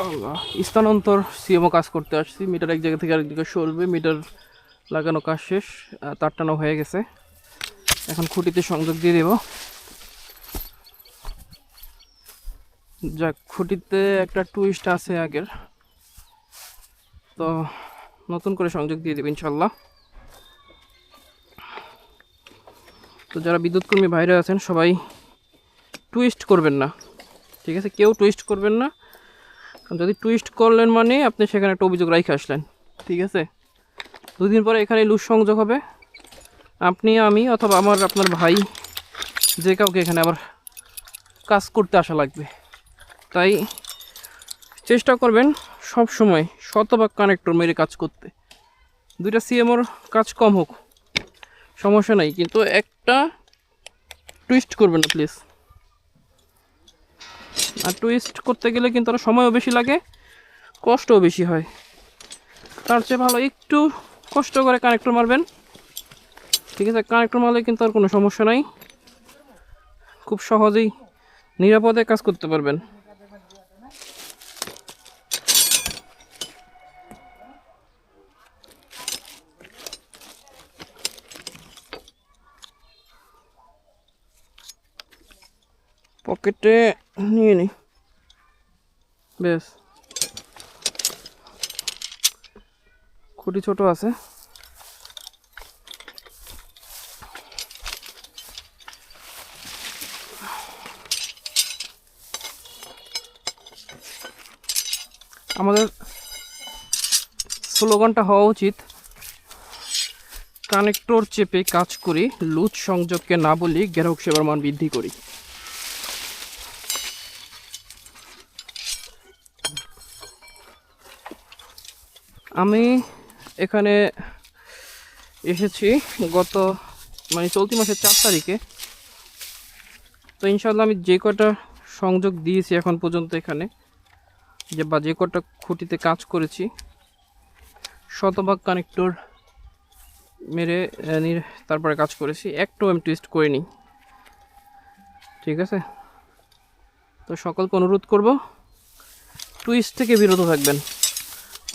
আল্লাহ, স্থানান্তর সিএমও কাজ করতে আসছি। মিটার এক জায়গা থেকে আরেক দিকে সরবে। মিটার লাগানো কাজ শেষ, তার টানো হয়ে গেছে। এখন খুঁটিতে সংযোগ দিয়ে দেব। যাক, খুঁটিতে একটা টুইস্ট আছে আগের, তো নতুন করে সংযোগ দিয়ে দেব ইনশাল্লাহ। তো যারা বিদ্যুৎ কর্মী ভাইরা আছেন সবাই টুইস্ট করবেন না, ঠিক আছে? কেউ টুইস্ট করবেন না, কারণ যদি টুইস্ট করলেন মানে আপনি সেখানে একটা অভিযোগ রাখে আসলেন, ঠিক আছে? 2 দিন পরে এখানে লুজ সংযোগ হবে, আপনি, আমি অথবা আপনার ভাই, যে কাউকে এখানে আবার কাজ করতে আসা লাগবে। তাই চেষ্টা করবেন সব সময় শতভাগ কানেক্টর মেরে কাজ করতে। 2টা সিএমওর কাজ কম হোক সমস্যা নাই, কিন্তু একটা টুইস্ট করবেন না প্লিজ। আর টুইস্ট করতে গেলে কিন্তু আরও সময়ও বেশি লাগে, কষ্টও বেশি হয়। তার চেয়ে ভালো একটু কষ্ট করে কানেক্টর মারবেন, ঠিক আছে? কানেক্টর মারলে কিন্তু আর কোনো সমস্যা নাই, খুব সহজেই নিরাপদে কাজ করতে পারবেন। পকেটে নিয়ে নিই, বেশ। খুঁটি ছোট আছে, আমাদের স্লোগানটা হওয়া উচিত কানেক্টর চেপে কাজ করি, লুজ সংযোগকে না বলি, গ্রাহক সেবার মান বৃদ্ধি করি। আমি এখানে এসেছি গত চলতি মাসের 4 তারিখে। তো ইনশাল্লাহ আমি যে কটা সংযোগ দিয়েছি এখন পর্যন্ত এখানে, যে কটা খুঁটিতে কাজ করেছি, শতভাগ কানেক্টর মেরে তারপরে কাজ করেছি, একটু আমি টুইস্ট করিনি, ঠিক আছে? তো সকলকে অনুরোধ করব টুইস্ট থেকে বিরত থাকবেন,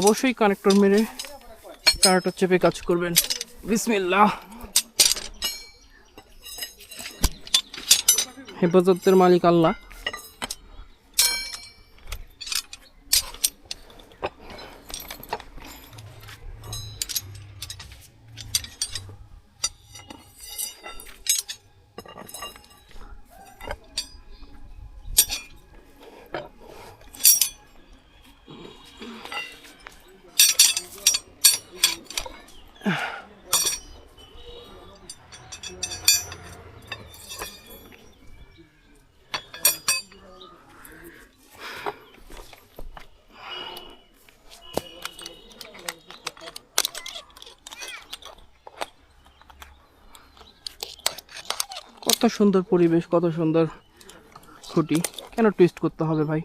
অবশ্যই কানেক্টর মেরে কানেক্টর চেপে কাজ করবেন। বিসমিল্লাহ। হেফাজতের মালিক আল্লাহ। কত সুন্দর পরিবেশ, কত সুন্দর খুঁটি, কেন টুইস্ট করতে হবে ভাই?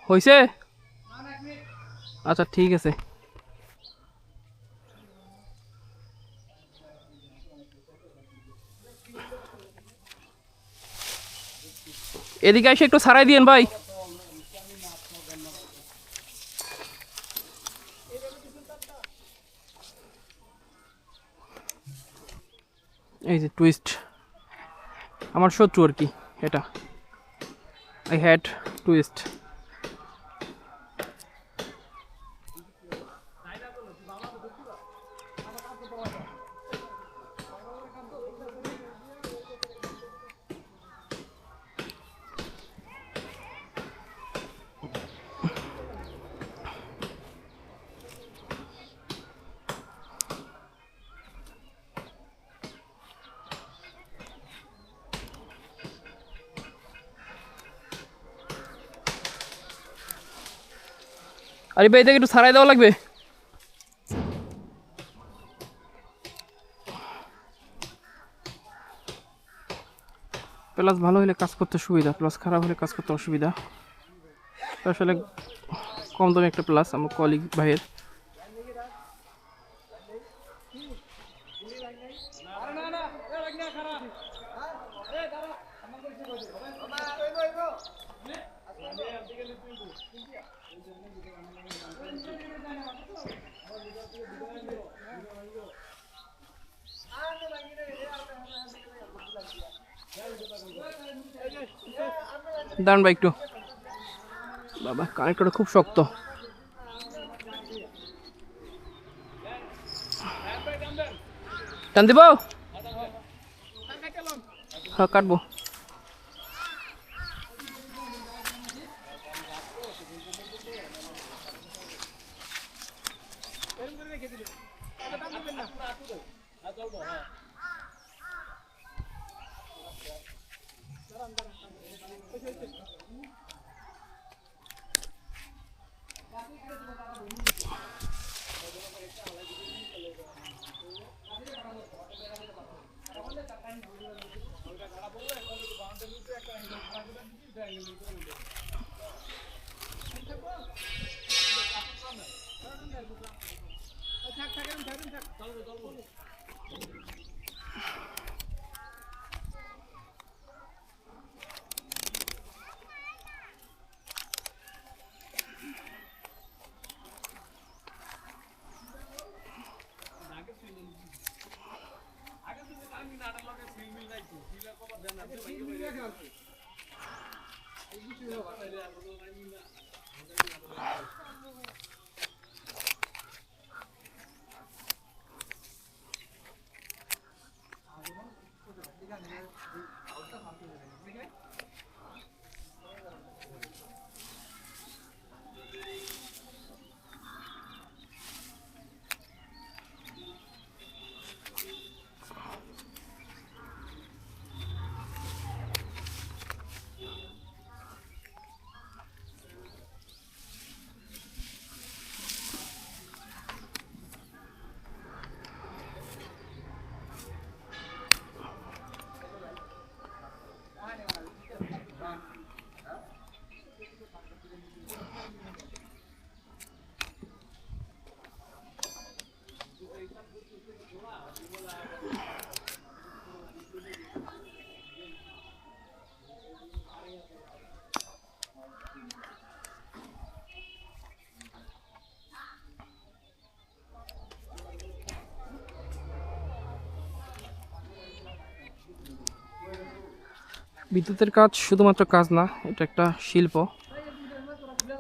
হয়েছে? আচ্ছা ঠিক আছে। এদিকে এসে একটু ছাড়াই দিয়েন ভাই। এই যে টুইস্ট, আমার শত্রু আর কি এটা। I had twist. আরে ভাই এটাকে একটু ছাড়াই দেওয়া লাগবে। প্লাস ভালো হলে কাজ করতে সুবিধা, প্লাস খারাপ হলে কাজ করতে অসুবিধা। আসলে কম দামে একটা প্লাস আমার কলিগ ভাইয়ের। দাঁড়ান ভাই একটু, বাবা কানেক্টরটা খুব শক্ত। টান দিব, হ্যাঁ কাটবো। বিদ্যুতের কাজ শুধুমাত্র কাজ না, এটা একটা শিল্প।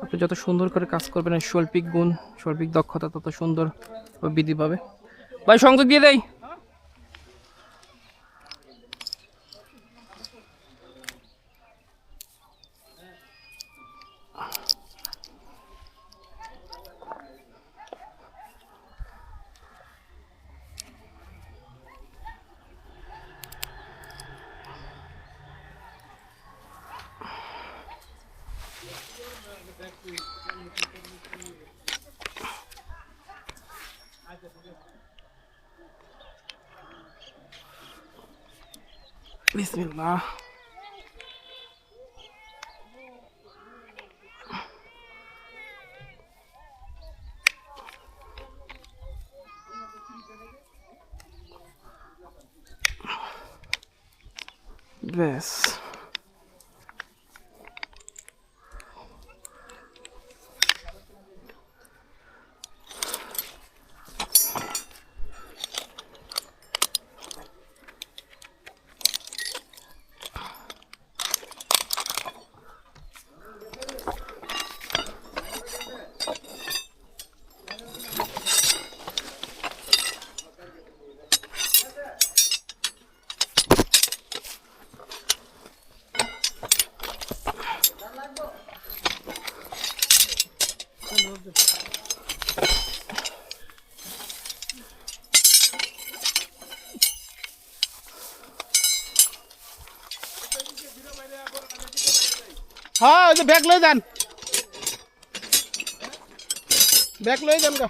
আপনি যত সুন্দর করে কাজ করবেন, শৈল্পিক গুণ, শৈল্পিক দক্ষতা তত সুন্দর বৃদ্ধি পাবে। ভাই সংযোগ দিয়ে দেয়। বিসমিল্লাহ। ব্যাস হ্যাঁ ওই যে ব্যাগ লয়ে যান। ব্যাগ লই যান গা